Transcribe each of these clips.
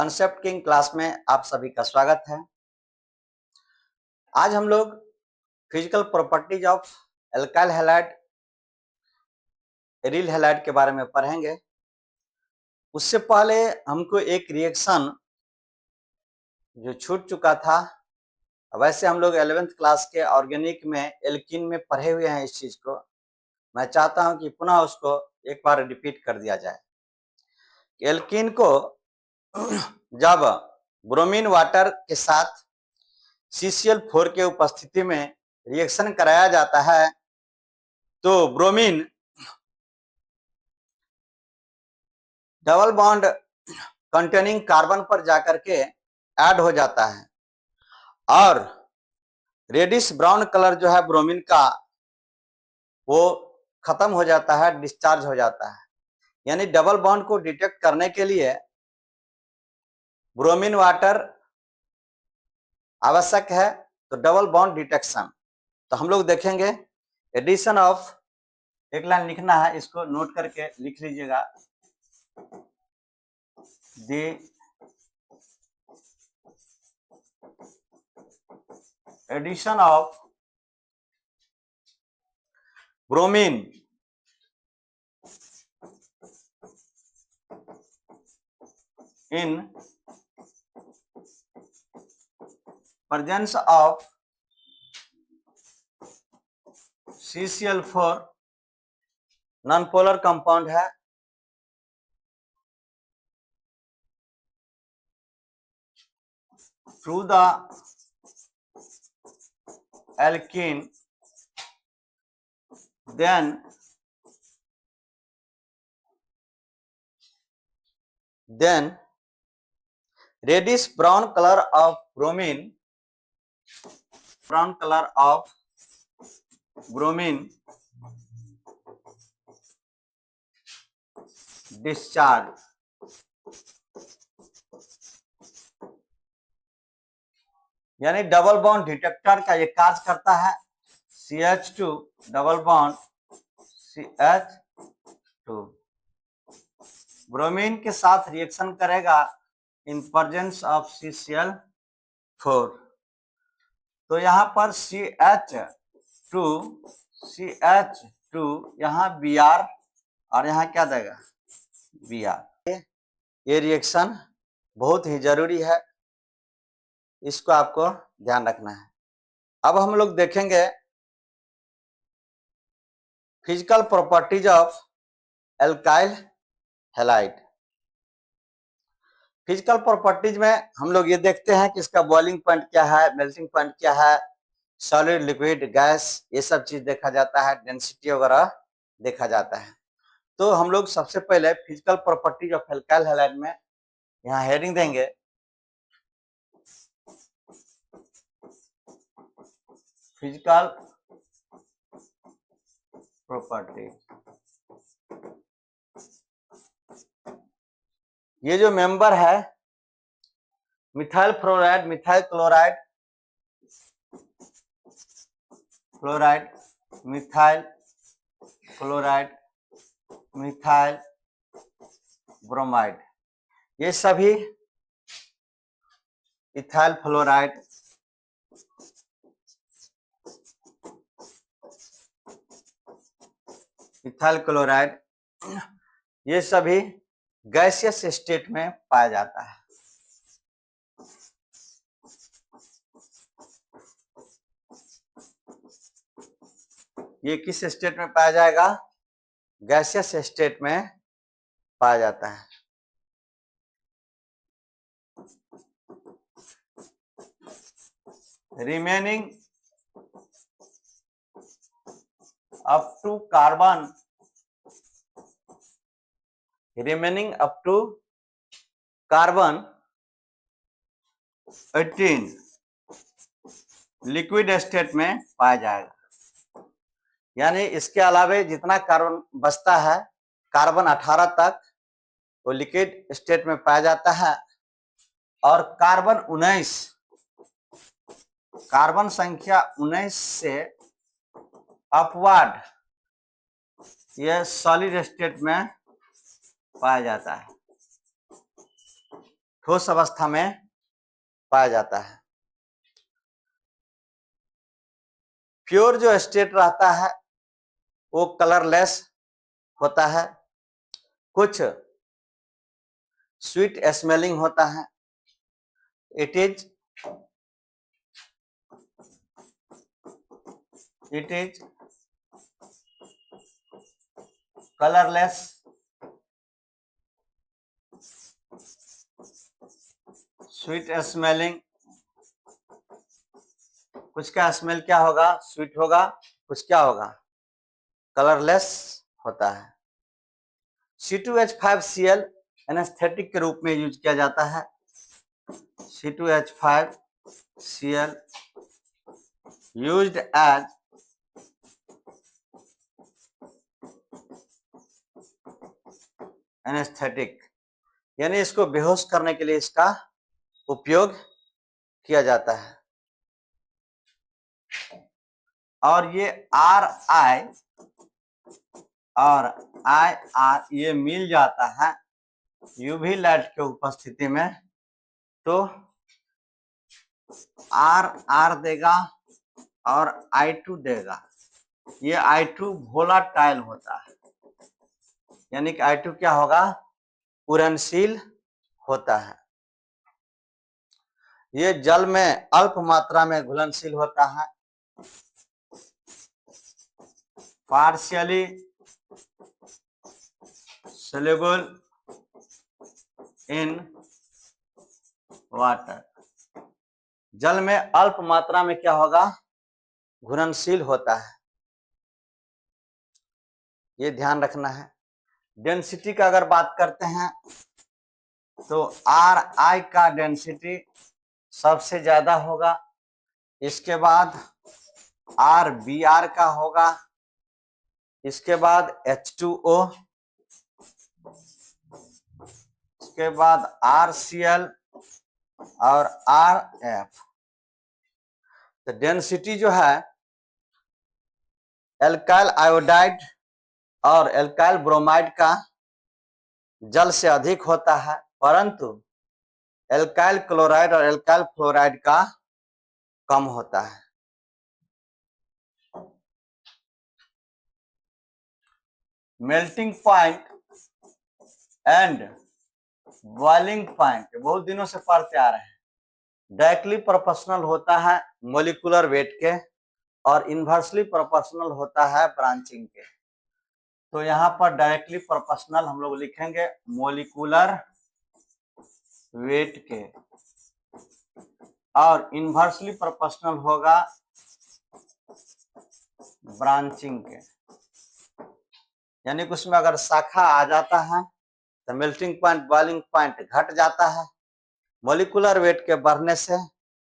Concept king class में आप सभी का स्वागत है। आज हम लोग physical properties of alkyl halide, aryl halide के बारे में पढ़ेंगे। उससे पहले हमको एक रिएक्शन जो छूट चुका था, वैसे हम लोग 11th क्लास के ऑर्गेनिक में एल्कीन में पढ़े हुए हैं। इस चीज को मैं चाहता हूं कि पुनः उसको एक बार रिपीट कर दिया जाए। एल्कीन को जब ब्रोमीन वाटर के साथ CCl4 के उपस्थिति में रिएक्शन कराया जाता है तो bromine double bond containing carbon पर जाकर के ऐड हो जाता है और रेडिश ब्राउन कलर जो है ब्रोमीन का वो खत्म हो जाता है, डिस्चार्ज हो जाता है। यानी डबल बॉन्ड को डिटेक्ट करने के लिए ब्रोमीन वाटर आवश्यक है, तो डबल बॉन्ड डिटेक्शन। तो हम लोग देखेंगे एडिशन ऑफ, एक लाइन लिखना है, इसको नोट करके लिख लीजिएगा। The addition of bromine in presence of CCl4 nonpolar compound है, through the alkene, then reddish brown color of bromine, discharge। यानी डबल बॉन्ड डिटेक्टर का ये कार्य करता है। CH2 double bond CH2 bromine के साथ रिएक्शन करेगा इन प्रेजेंस ऑफ CCl4। तो यहाँ पर CH2 यहाँ Br और यहाँ क्या देगा Br। ये रिएक्शन बहुत ही जरूरी है, इसको आपको ध्यान रखना है। अब हम लोग देखेंगे physical properties of alkyl halide. Physical properties में हम लोग ये देखते हैं कि इसका बॉइलिंग पॉइंट क्या है, मेल्टिंग पॉइंट क्या है, सॉलिड, लिक्विड, गैस, ये सब चीज देखा जाता है, डेंसिटी वगैरह देखा जाता है। तो हम लोग सबसे पहले physical properties of alkyl halide में यहाँ हेडिंग देंगे फिजिकल प्रॉपर्टी। ये जो मेंबर है methyl fluoride, methyl chloride, methyl chloride, methyl bromide, ये सभी इथाइल फ्लोराइड, इथाइल क्लोराइड, ये सभी गैसियस स्टेट में पाया जाता है। ये किस स्टेट में पाया जाएगा? गैसियस स्टेट में पाया जाता है। Remaining up to carbon 18 liquid state में पाया जाएगा। यानी इसके अलावे जितना कार्बन बचता है, कार्बन 18 तक, वो लिक्विड स्टेट में पाया जाता है और कार्बन संख्या 19 से अपवर्ड यह सॉलिड स्टेट में पाया जाता है। ठोस अवस्था में पाया जाता है। प्योर जो स्टेट रहता है वो कलरलेस होता है, कुछ स्वीट स्मेलिंग होता है। It is colourless, sweet smelling. कुछ का स्मेल क्या होगा? स्वीट होगा, कुछ क्या होगा? कलरलेस होता है। C2H5Cl एनेस्थेटिक के रूप में यूज किया जाता है। C2H5Cl यूज्ड एज एनेस्थेटिक, यानी इसको बेहोश करने के लिए इसका उपयोग किया जाता है। और ये RI और IR ये मिल जाता है यूवी लाइट के उपस्थिति में, तो R देगा और I2 देगा। ये I2 वोलाटाइल होता है, यानी कि I2 क्या होगा? उड़नशील होता है। ये जल में अल्प मात्रा में घुलनशील होता है, पार्शियली soluble इन वाटर। जल में अल्प मात्रा में क्या होगा? घुलनशील होता है, ये ध्यान रखना है। डेंसिटी का अगर बात करते हैं तो RI का डेंसिटी सबसे ज्यादा होगा, इसके बाद RBr का होगा, इसके बाद H2O, इसके बाद RCl और RF। तो डेंसिटी जो है एल्काइल आयोडाइड और एल्काइल ब्रोमाइड का जल से अधिक होता है, परंतु एल्काइल क्लोराइड और एल्काइल फ्लोराइड का कम होता है। Melting point and boiling point बहुत दिनों से पढ़ते आ रहे हैं। डायरेक्टली प्रोपोर्शनल होता है मोलिकुलर वेट के और इनवर्सली प्रोपोर्शनल होता है ब्रांचिंग के। तो यहाँ पर डायरेक्टली प्रोपोर्शनल हम लोग लिखेंगे मोलिकुलर वेट के, और इनवर्सली प्रोपोर्शनल होगा ब्रांचिंग के। यानी कि उसमें अगर शाखा आ जाता है तो मेल्टिंग पॉइंट बॉइलिंग पॉइंट घट जाता है, मोलिकुलर वेट के बढ़ने से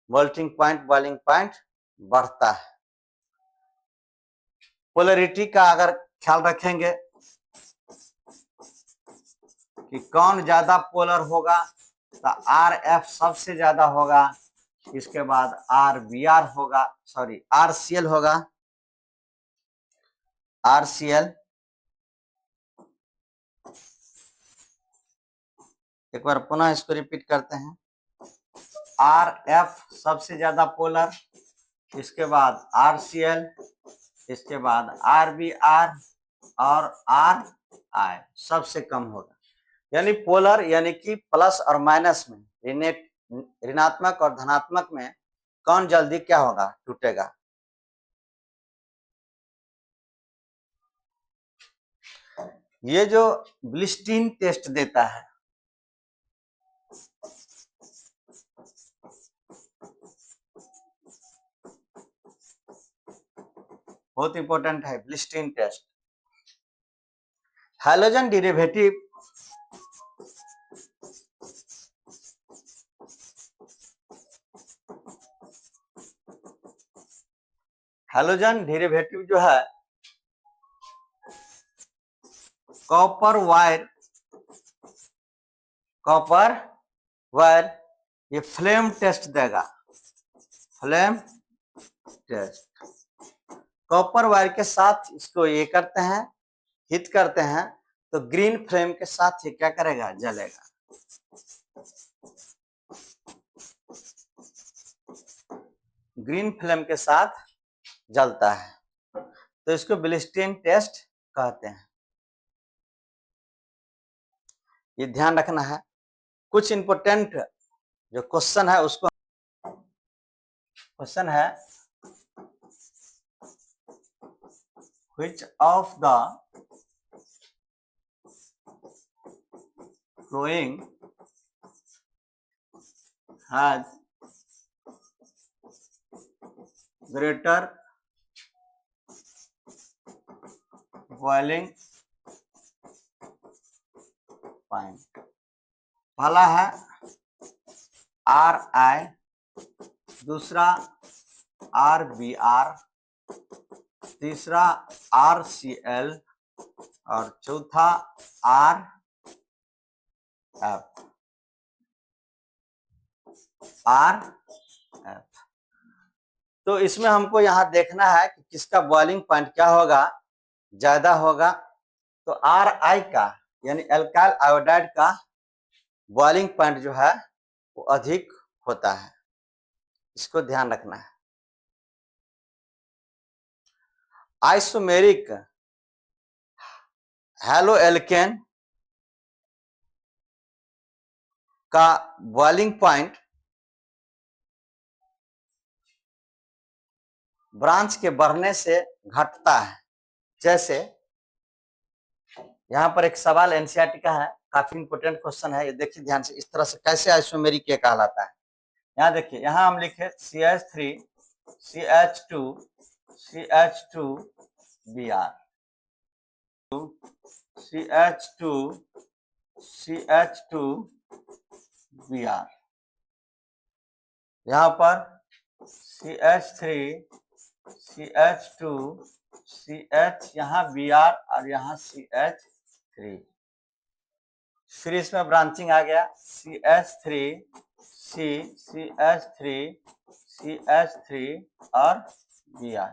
मेल्टिंग पॉइंट बॉइलिंग पॉइंट बढ़ता है। पोलैरिटी का अगर ख्याल रखेंगे कि कौन ज्यादा पोलर होगा, तो RF सबसे ज्यादा होगा, इसके बाद RBr होगा, सॉरी RCl होगा, RCl। एक बार पुनः इसको रिपीट करते हैं। RF सबसे ज्यादा पोलर, इसके बाद RCl, इसके बाद RBr और RI सबसे कम होगा। यानी पोलर यानी कि प्लस और माइनस में, ऋणात्मक और धनात्मक में कौन जल्दी क्या होगा? टूटेगा। ये जो ब्लिस्टीन टेस्ट देता है, बहुत इंपॉर्टेंट है Beilstein test. Halogen derivative halogen derivative जो है कॉपर वायर ये फ्लेम टेस्ट देगा। फ्लेम टेस्ट कॉपर वायर के साथ इसको ये करते हैं, हिट करते हैं, तो ग्रीन फ्लेम के साथ ये क्या करेगा? जलेगा। ग्रीन फ्लेम के साथ जलता है, तो इसको ब्लिस्ट्रीन टेस्ट कहते हैं। ये ध्यान रखना है। कुछ इंपॉर्टेंट जो क्वेश्चन है उसको, क्वेश्चन है which of the flowing has greater boiling point. पहला है RI, दूसरा RBR, तीसरा RCl और चौथा RF। तो इसमें हमको यहाँ देखना है कि किसका बॉइलिंग पॉइंट क्या होगा, ज्यादा होगा। तो RI का यानी एल्काइल आयोडाइड का बॉइलिंग पॉइंट जो है वो अधिक होता है, इसको ध्यान रखना है। आइसोमेरिक हैलो एल्केन का बॉइलिंग पॉइंट ब्रांच के बढ़ने से घटता है। जैसे यहाँ पर एक सवाल एनसीईआरटी का है, काफी इंपोर्टेंट क्वेश्चन है, ये देखिए ध्यान से। इस तरह से कैसे आइसोमेरिक ये कहलाता है, यहाँ देखिए, यहाँ हम लिखे CH3 CH2 CH2 Br, CH2 CH2 Br, यहाँ पर CH3 CH2 CH, यहाँ Br और यहाँ CH3, फिर इसमें ब्रांचिंग आ गया CH3 C CH3 CH3 और Br।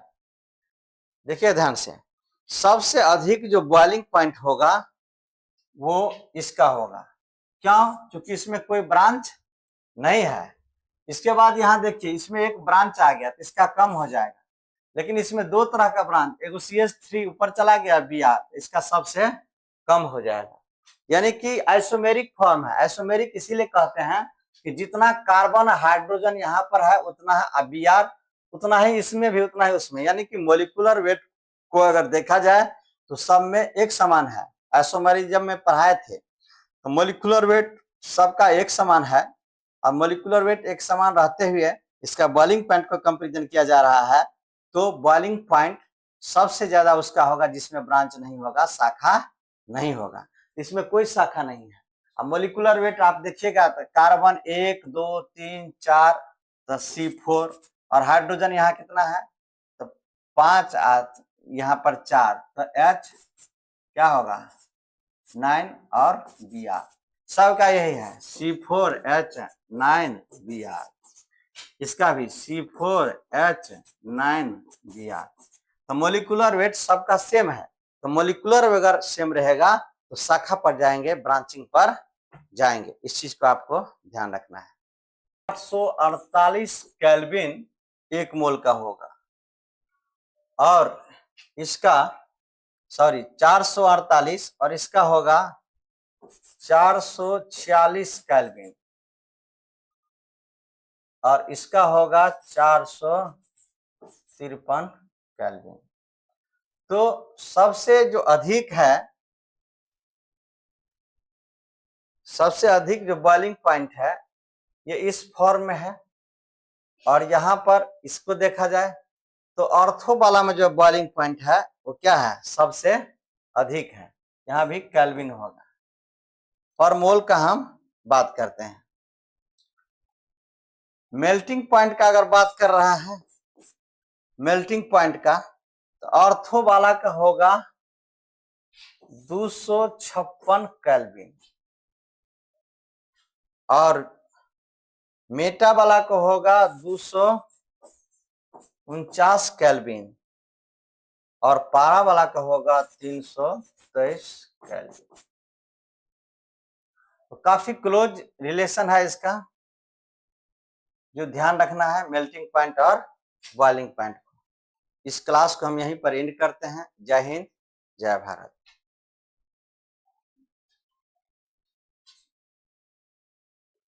देखिए ध्यान से, सबसे अधिक जो बॉइलिंग पॉइंट होगा वो इसका होगा। क्यों? क्योंकि इसमें कोई ब्रांच नहीं है। इसके बाद यहाँ देखिए, इसमें एक ब्रांच आ गया तो इसका कम हो जाएगा, लेकिन इसमें दो तरह का ब्रांच, एक CH3 ऊपर चला गया Br, इसका सबसे कम हो जाएगा। यानी कि आइसोमेरिक फॉर्म है। आइसोमेरिक इसीलिए कहते हैं कि जितना कार्बन हाइड्रोजन यहाँ पर है उतना है Br, उतना ही इसमें भी, उतना ही उसमें, यानी कि मोलिकुलर वेट को अगर देखा जाए तो सब में एक समान है। आइसोमेरिज्म में पढ़ाए थे तो मोलिकुलर वेट सबका एक समान है। अब मोलिकुलर वेट एक समान रहते हुए इसका बॉइलिंग पॉइंट को कंपैरिजन किया जा रहा है, तो बॉइलिंग पॉइंट सबसे ज्यादा उसका होगा जिसमें ब्रांच नहीं होगा, शाखा नहीं होगा। इसमें कोई शाखा नहीं है। अब मोलिकुलर वेट आप देखिएगा तो कार्बन 1 2 3 4, तो C4, और हाइड्रोजन यहाँ कितना है, तो 5, यहाँ पर 4, तो H क्या होगा 9 और Br, सबका यही है C4H9Br, इसका भी C4H9Br। तो मोलिकुलर वेट सबका सेम है, तो मोलिकुलर अगर सेम रहेगा तो शाखा पर जाएंगे, ब्रांचिंग पर जाएंगे। इस चीज को आपको ध्यान रखना है। 848 केल्विन 1 मोल का होगा, और इसका 448, और इसका होगा 446 केल्विन, और इसका होगा 453 केल्विन। तो सबसे जो अधिक है, सबसे अधिक जो बॉइलिंग पॉइंट है ये इस फॉर्म में है, और यहाँ पर इसको देखा जाए तो ऑर्थो वाला में जो बॉइलिंग पॉइंट है वो क्या है, सबसे अधिक है। यहाँ भी केल्विन होगा। पर मोल का हम बात करते हैं। मेल्टिंग पॉइंट का अगर बात कर रहा है, मेल्टिंग पॉइंट का, तो ऑर्थो वाला का होगा 256 केल्विन, और मेटा वाला को होगा 249 केल्विन, और पारा वाला का होगा 323 केल्विन। तो काफी क्लोज रिलेशन है इसका, जो ध्यान रखना है मेल्टिंग पॉइंट और बॉइलिंग पॉइंट को। इस क्लास को हम यहीं पर एंड करते हैं। जय हिंद, जय भारत।